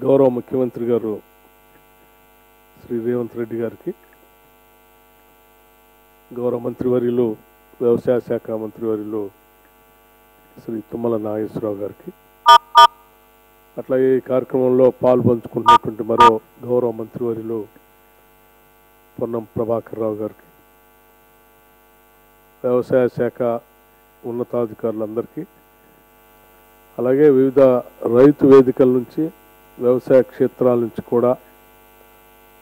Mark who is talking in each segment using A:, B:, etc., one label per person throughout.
A: గౌరవ ముఖ్యమంత్రి గారు శ్రీ రేవంత్ రెడ్డి గారికి, గౌరవ మంత్రివర్యులు వ్యవసాయ శాఖ మంత్రివర్యులు శ్రీ తుమ్మల నాగేశ్వరరావు గారికి, అట్లాగే ఈ కార్యక్రమంలో పాల్పంచుకుంటున్నటువంటి మరో గౌరవ మంత్రివర్యులు పొన్నం ప్రభాకర్ రావు గారికి, వ్యవసాయ శాఖ ఉన్నతాధికారులందరికీ, అలాగే వివిధ రైతు వేదికల నుంచి వ్యవసాయ క్షేత్రాల నుంచి కూడా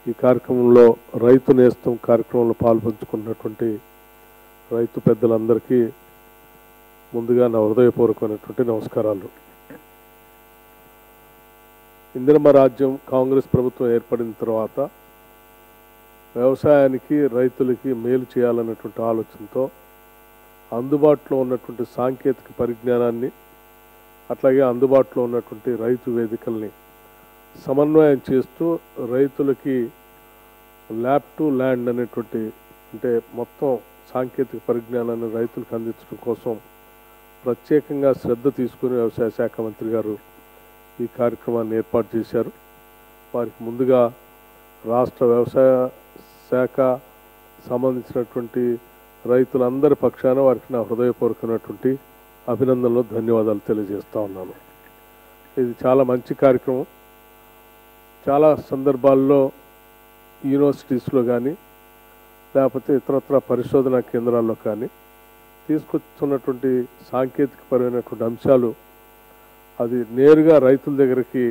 A: ఈ కార్యక్రమంలో రైతు నేస్తం కార్యక్రమంలో పాల్పంచుకున్నటువంటి రైతు పెద్దలందరికీ ముందుగా నా హృదయపూర్వకమైనటువంటి నమస్కారాలు. ఇందిరమ్మ రాజ్యం కాంగ్రెస్ ప్రభుత్వం ఏర్పడిన తర్వాత వ్యవసాయానికి రైతులకి మేలు చేయాలన్నటువంటి ఆలోచనతో అందుబాటులో ఉన్నటువంటి సాంకేతిక పరిజ్ఞానాన్ని, అట్లాగే అందుబాటులో ఉన్నటువంటి రైతు వేదికల్ని సమన్వయం చేస్తూ రైతులకి ల్యాబ్ టు ల్యాండ్ అనేటువంటి, అంటే మొత్తం సాంకేతిక పరిజ్ఞానాన్ని రైతులకు అందించడం కోసం ప్రత్యేకంగా శ్రద్ధ తీసుకుని వ్యవసాయ శాఖ మంత్రి గారు ఈ కార్యక్రమాన్ని ఏర్పాటు చేశారు. వారికి ముందుగా రాష్ట్ర వ్యవసాయ శాఖ సంబంధించినటువంటి రైతులందరి పక్షాన వారికి నా హృదయపూర్వకమైనటువంటి అభినందనలు, ధన్యవాదాలు తెలియజేస్తా ఉన్నాను. ఇది చాలా మంచి కార్యక్రమం. చాలా సందర్భాల్లో యూనివర్సిటీస్లో కానీ లేకపోతే ఇతరత్ర పరిశోధనా కేంద్రాల్లో కానీ తీసుకొస్తున్నటువంటి సాంకేతికపరమైనటువంటి అంశాలు అది నేరుగా రైతుల దగ్గరికి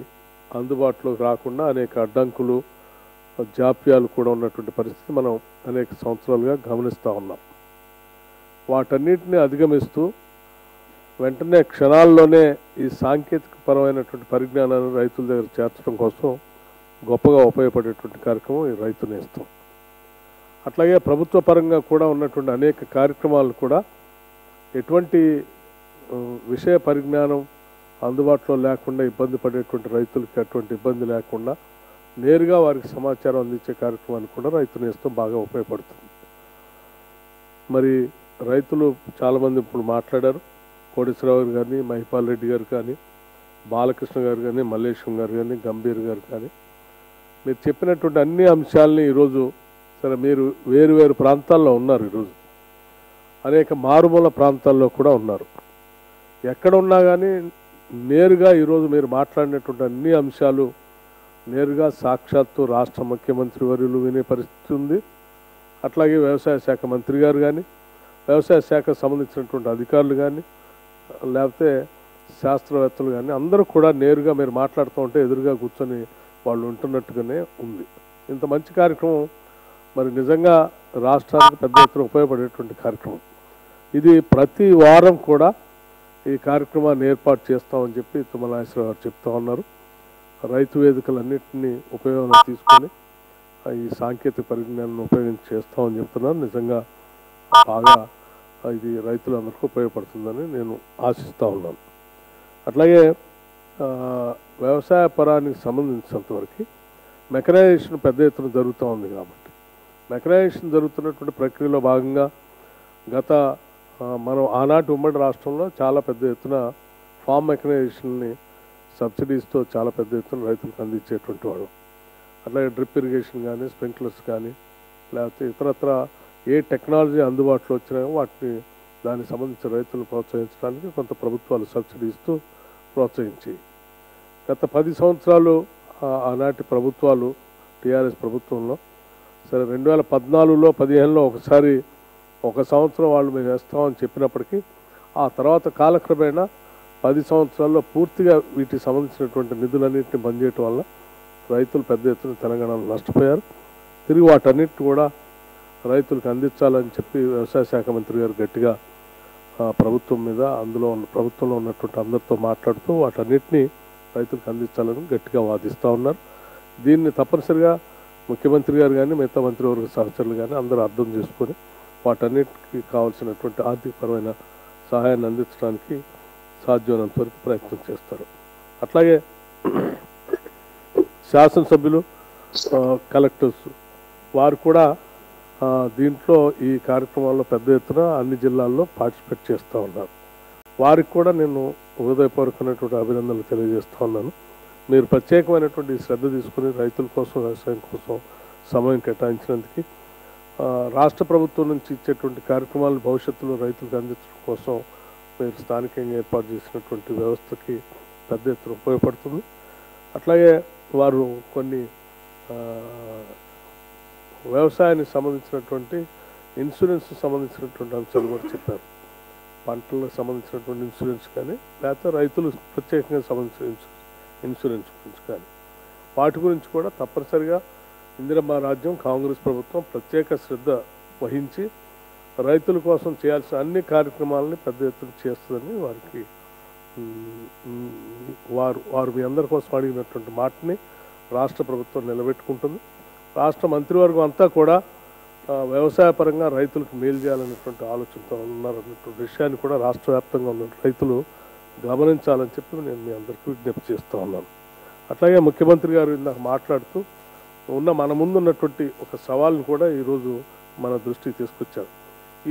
A: అందుబాటులోకి రాకుండా అనేక అడ్డంకులు, జాప్యాలు కూడా ఉన్నటువంటి పరిస్థితి మనం అనేక సంవత్సరాలుగా గమనిస్తూ ఉన్నాం. వాటన్నిటిని అధిగమిస్తూ వెంటనే క్షణాల్లోనే ఈ సాంకేతిక పరమైనటువంటి పరిజ్ఞానాన్ని రైతుల దగ్గర చేర్చడం కోసం గొప్పగా ఉపయోగపడేటువంటి కార్యక్రమం ఈ రైతు నేస్తం. అట్లాగే ప్రభుత్వ పరంగా కూడా ఉన్నటువంటి అనేక కార్యక్రమాలు కూడా ఎటువంటి విషయ పరిజ్ఞానం అందుబాటులో లేకుండా ఇబ్బంది పడేటువంటి రైతులకి అటువంటి ఇబ్బంది లేకుండా నేరుగా వారికి సమాచారం అందించే కార్యక్రమానికి కూడా రైతు నేస్తం బాగా ఉపయోగపడుతుంది. మరి రైతులు చాలామంది ఇప్పుడు మాట్లాడారు. కోటేశ్వరరావు గారు కానీ, మహిపాల్ రెడ్డి గారు కానీ, బాలకృష్ణ గారు కానీ, మల్లేశం గారు కానీ, గంభీర్ గారు కానీ, మీరు చెప్పినటువంటి అన్ని అంశాలని ఈరోజు సరే మీరు వేరు వేరు ప్రాంతాల్లో ఉన్నారు. ఈరోజు అనేక మారుమూల ప్రాంతాల్లో కూడా ఉన్నారు. ఎక్కడ ఉన్నా కానీ నేరుగా ఈరోజు మీరు మాట్లాడినటువంటి అన్ని అంశాలు నేరుగా సాక్షాత్తు రాష్ట్ర ముఖ్యమంత్రి వర్యులు వినే పరిస్థితి ఉంది. అట్లాగే వ్యవసాయ శాఖ మంత్రి గారు కానీ, వ్యవసాయ శాఖకు సంబంధించినటువంటి అధికారులు కానీ, లేకపోతే శాస్త్రవేత్తలు కానీ అందరూ కూడా నేరుగా మీరు మాట్లాడుతూ ఉంటే ఎదురుగా కూర్చొని వాళ్ళు ఉంటున్నట్టుగానే ఉంది. ఇంత మంచి కార్యక్రమం మరి నిజంగా రాష్ట్రానికి పెద్ద ఎత్తున ఉపయోగపడేటువంటి కార్యక్రమం. ఇది ప్రతి వారం కూడా ఈ కార్యక్రమాన్ని ఏర్పాటు చేస్తామని చెప్పి తుమ్మల నాగేశ్వరరావు గారు చెప్తా ఉన్నారు. రైతు వేదికలన్నింటినీ ఉపయోగంలో తీసుకొని ఈ సాంకేతిక పరిజ్ఞానాన్ని ఉపయోగించి చేస్తామని చెప్తున్నారు. నిజంగా బాగా ఇది రైతులందరికీ ఉపయోగపడుతుందని నేను ఆశిస్తూ ఉన్నాను. అట్లాగే వ్యవసాయ పరానికి సంబంధించినంతవరకు మెకనైజేషన్ పెద్ద ఎత్తున జరుగుతూ ఉంది. కాబట్టి మెకనైజేషన్ జరుగుతున్నటువంటి ప్రక్రియలో భాగంగా మనం ఆనాటి ఉమ్మడి రాష్ట్రంలో చాలా పెద్ద ఎత్తున ఫామ్ మెకనైజేషన్ని సబ్సిడీస్తో చాలా పెద్ద ఎత్తున రైతులకు అందించేటువంటి వాడు. అట్లాగే డ్రిప్ ఇరిగేషన్ కానీ, స్ప్రింక్లర్స్ కానీ, లేకపోతే ఇతరత్ర ఏ టెక్నాలజీ అందుబాటులో వచ్చినా వాటిని దానికి సంబంధించిన రైతులను ప్రోత్సహించడానికి కొంత ప్రభుత్వాలు సబ్సిడీ ఇస్తూ ప్రోత్సహించి గత 10 సంవత్సరాలు ఆనాటి ప్రభుత్వాలు టీఆర్ఎస్ ప్రభుత్వంలో సరే 2014లో 15లో ఒకసారి ఒక సంవత్సరం వాళ్ళు మేము వేస్తామని చెప్పినప్పటికీ ఆ తర్వాత కాలక్రమేణా 10 సంవత్సరాల్లో పూర్తిగా వీటికి సంబంధించినటువంటి నిధులన్నింటినీ బంద్ చేయటం వల్ల రైతులు పెద్ద ఎత్తున తెలంగాణలో నష్టపోయారు. తిరిగి వాటన్నిటిని కూడా రైతులకు అందించాలని చెప్పి వ్యవసాయ శాఖ మంత్రి గారు గట్టిగా ప్రభుత్వం మీద ప్రభుత్వంలో ఉన్నటువంటి అందరితో మాట్లాడుతూ వాటన్నిటినీ రైతులకు అందించాలని గట్టిగా వాదిస్తూ ఉన్నారు. దీన్ని తప్పనిసరిగా ముఖ్యమంత్రి గారు కానీ, మిగతా మంత్రివర్గ సహచరులు కానీ అందరూ అర్థం చేసుకొని వాటన్నిటికీ కావాల్సినటువంటి ఆర్థికపరమైన సహాయాన్ని అందించడానికి సాధ్యమైనంత వరకు ప్రయత్నం చేస్తారు. అట్లాగే శాసనసభ్యులు, కలెక్టర్స్ వారు కూడా దీంట్లో ఈ కార్యక్రమాల్లో పెద్ద ఎత్తున అన్ని జిల్లాల్లో పార్టిసిపేట్ చేస్తూ ఉన్నారు. వారికి కూడా నేను హృదయపూర్వకమైనటువంటి అభినందనలు తెలియజేస్తూ ఉన్నాను. మీరు ప్రత్యేకమైనటువంటి శ్రద్ధ తీసుకుని రైతుల కోసం వ్యవసాయం కోసం సమయం కేటాయించినందుకు రాష్ట్ర ప్రభుత్వం నుంచి ఇచ్చేటువంటి కార్యక్రమాలను భవిష్యత్తులో రైతులకు అందించడం కోసం మీరు స్థానికంగా ఏర్పాటు చేసినటువంటి వ్యవస్థకి పెద్ద ఎత్తున ఉపయోగపడుతుంది. అట్లాగే వారు కొన్ని వ్యవసాయానికి సంబంధించినటువంటి ఇన్సూరెన్స్ సంబంధించినటువంటి అంశాలు కూడా చెప్పారు. పంటలకు సంబంధించినటువంటి ఇన్సూరెన్స్ కానీ లేకపోతే రైతులు ప్రత్యేకంగా సంబంధించిన ఇన్సూరెన్స్ గురించి కానీ వాటి గురించి కూడా తప్పనిసరిగా ఇందిరమ్మ రాజ్యం కాంగ్రెస్ ప్రభుత్వం ప్రత్యేక శ్రద్ధ వహించి రైతుల కోసం చేయాల్సిన అన్ని కార్యక్రమాలని పెద్ద ఎత్తున చేస్తుందని వారికి వారు మీ అందరి కోసం అడిగినటువంటి మాటని రాష్ట్ర ప్రభుత్వం నిలబెట్టుకుంటుంది. రాష్ట్ర మంత్రివర్గం అంతా కూడా వ్యవసాయపరంగా రైతులకు మేలు చేయాలనేటువంటి ఆలోచనతో ఉన్నారన్నటువంటి విషయాన్ని కూడా రాష్ట్ర వ్యాప్తంగా ఉన్న రైతులు గమనించాలని చెప్పి నేను మీ అందరికీ విజ్ఞప్తి చేస్తూ ఉన్నాను. అట్లాగే ముఖ్యమంత్రి గారు ఇందాక మాట్లాడుతూ మన ముందున్నటువంటి ఒక సవాల్ని కూడా ఈరోజు మన దృష్టికి తీసుకొచ్చారు.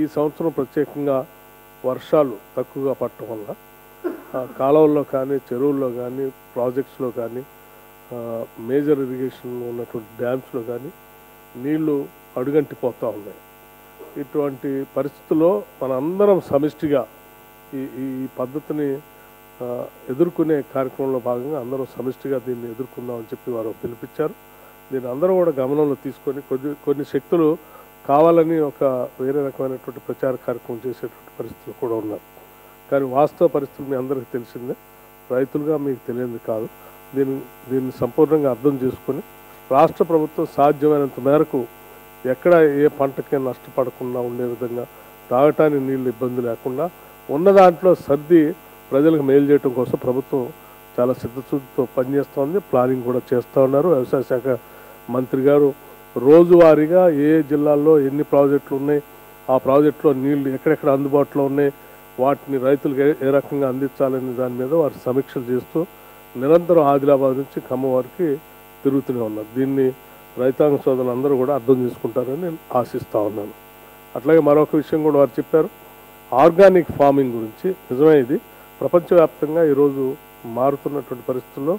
A: ఈ సంవత్సరం ప్రత్యేకంగా వర్షాలు తక్కువగా పడటం వల్ల కాలువల్లో కానీ చెరువుల్లో కానీ ప్రాజెక్ట్స్లో కానీ మేజర్ ఇరిగేషన్లో ఉన్నటువంటి డ్యామ్స్లో కానీ నీళ్లు అడుగంటిపోతూ ఉన్నాయి. ఇటువంటి పరిస్థితుల్లో మనందరం సమిష్టిగా ఈ పద్ధతిని ఎదుర్కొనే కార్యక్రమంలో భాగంగా అందరం సమిష్టిగా దీన్ని ఎదుర్కొందామని చెప్పి వారు పిలిపించారు. దీన్ని అందరూ కూడా గమనంలో తీసుకొని కొన్ని శక్తులు కావాలని ఒక వేరే రకమైనటువంటి ప్రచార కార్యక్రమం చేసేటువంటి పరిస్థితులు కూడా ఉన్నారు. కానీ వాస్తవ పరిస్థితులు మీ అందరికీ తెలిసిందే, రైతులుగా మీకు తెలియంది కాదు. దీన్ని సంపూర్ణంగా అర్థం చేసుకొని రాష్ట్ర ప్రభుత్వం సాధ్యమైనంత మేరకు ఎక్కడ ఏ పంటకి నష్టపడకుండా ఉండే విధంగా తాగటానికి నీళ్ళు ఇబ్బంది లేకుండా ఉన్న దాంట్లో సర్ది ప్రజలకు మేలు చేయడం కోసం ప్రభుత్వం చాలా సిద్ధశుద్ధితో పనిచేస్తోంది. ప్లానింగ్ కూడా చేస్తూ ఉన్నారు. వ్యవసాయ శాఖ మంత్రి గారు రోజువారీగా ఏ జిల్లాల్లో ఎన్ని ప్రాజెక్టులు ఉన్నాయి, ఆ ప్రాజెక్టులో నీళ్లు ఎక్కడెక్కడ అందుబాటులో ఉన్నాయి, వాటిని రైతులకు ఏ రకంగా అందించాలనే దాని మీద వారు సమీక్షలు చేస్తూ నిరంతరం ఆదిలాబాద్ నుంచి ఖమ్మం వరకు తిరుగుతూనే ఉన్నారు. దీన్ని రైతాంగ సోదరులు అందరూ కూడా అర్థం చేసుకుంటారని నేను ఆశిస్తూ ఉన్నాను. అట్లాగే మరొక విషయం కూడా వారు చెప్పారు, ఆర్గానిక్ ఫార్మింగ్ గురించి. నిజమే, ఇది ప్రపంచవ్యాప్తంగా ఈరోజు మారుతున్నటువంటి పరిస్థితుల్లో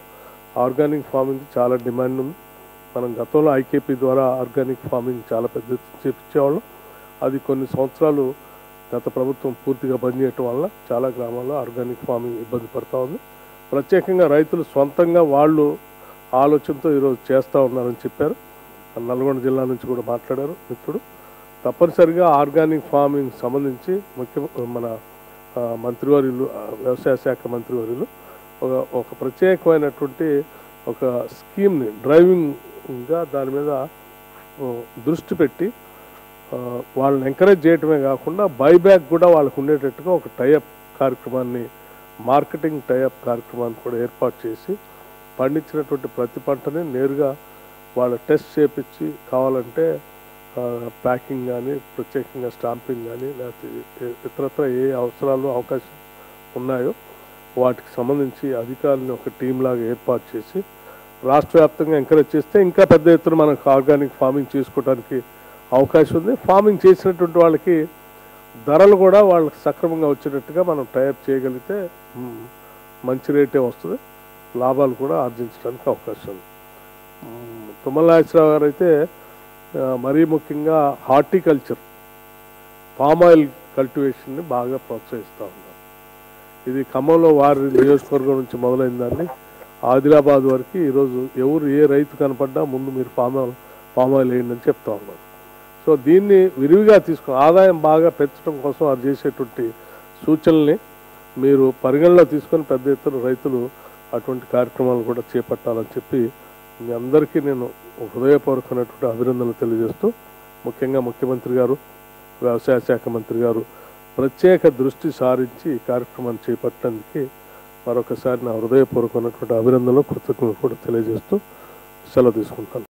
A: ఆర్గానిక్ ఫార్మింగ్ చాలా డిమాండ్ ఉంది. మనం గతంలో ఐకేపీ ద్వారా ఆర్గానిక్ ఫార్మింగ్ చాలా పెద్ద చేపించేవాళ్ళం. అది కొన్ని సంవత్సరాలు గత ప్రభుత్వం పూర్తిగా బంద్ చేయటం వల్ల చాలా గ్రామాల్లో ఆర్గానిక్ ఫార్మింగ్ ఇబ్బంది పడుతూ ఉంది. ప్రత్యేకంగా రైతులు సొంతంగా వాళ్ళు ఆలోచనతో ఈరోజు చేస్తూ ఉన్నారని చెప్పారు. నల్గొండ జిల్లా నుంచి కూడా మాట్లాడారు మిత్రుడు. తప్పనిసరిగా ఆర్గానిక్ ఫార్మింగ్ సంబంధించి మన మంత్రివర్యులు, వ్యవసాయ శాఖ మంత్రివర్యులు ఒక ప్రత్యేకమైనటువంటి ఒక స్కీమ్ని డ్రైవింగ్గా దాని మీద దృష్టి పెట్టి వాళ్ళని ఎంకరేజ్ చేయటమే కాకుండా బైబ్యాక్ కూడా వాళ్ళకు ఉండేటట్టుగా ఒక టైఅప్ కార్యక్రమాన్ని, మార్కెటింగ్ టైఅప్ కార్యక్రమాన్ని కూడా ఏర్పాటు చేసి పండించినటువంటి ప్రతి పంటని నేరుగా వాళ్ళ టెస్ట్ చేపించి కావాలంటే ప్యాకింగ్ కానీ ప్రత్యేకంగా స్టాంపింగ్ కానీ లేకపోతే ఇతరత్ర ఏ అవసరాలు అవకాశం ఉన్నాయో వాటికి సంబంధించి అధికారులను ఒక టీం లాగా ఏర్పాటు చేసి రాష్ట్ర వ్యాప్తంగా ఎంకరేజ్ చేస్తే ఇంకా పెద్ద ఎత్తున మనకు ఆర్గానిక్ ఫార్మింగ్ చేసుకోవడానికి అవకాశం ఉంది. ఫార్మింగ్ చేసినటువంటి వాళ్ళకి ధరలు కూడా వాళ్ళకి సక్రమంగా వచ్చేటట్టుగా మనం టైఅప్ చేయగలిగితే మంచి రేటే వస్తుంది, లాభాలు కూడా ఆర్జించడానికి అవకాశం ఉంది. తుమ్మల నాగేశ్వరరావు గారు అయితే మరీ ముఖ్యంగా హార్టికల్చర్, పామ్ ఆయిల్ కల్టివేషన్ని బాగా ప్రోత్సహిస్తూ ఉన్నారు. ఇది ఖమ్మంలో వారి నియోజకవర్గం నుంచి మొదలైన దాన్ని ఆదిలాబాద్ వరకు ఈరోజు ఎవరు ఏ రైతు కనపడ్డా ముందు మీరు పామ్ ఆయిల్ వేయండి అని చెప్తా ఉన్నారు. సో దీన్ని విరివిగా తీసుకుని ఆదాయం బాగా పెంచడం కోసం అది చేసేటువంటి సూచనల్ని మీరు పరిగణలో తీసుకొని పెద్ద ఎత్తున రైతులు అటువంటి కార్యక్రమాలు కూడా చేపట్టాలని చెప్పి మీ అందరికీ నేను హృదయపూర్వకమైనటువంటి అభినందనలు తెలియజేస్తూ, ముఖ్యంగా ముఖ్యమంత్రి గారు, వ్యవసాయ శాఖ మంత్రి గారు ప్రత్యేక దృష్టి సారించి ఈ కార్యక్రమాన్ని చేపట్టడానికి మరొకసారి నా హృదయపూర్వకమైనటువంటి అభినందనలు, కృతజ్ఞతలు కూడా తెలియజేస్తూ సెలవు తీసుకుంటాను.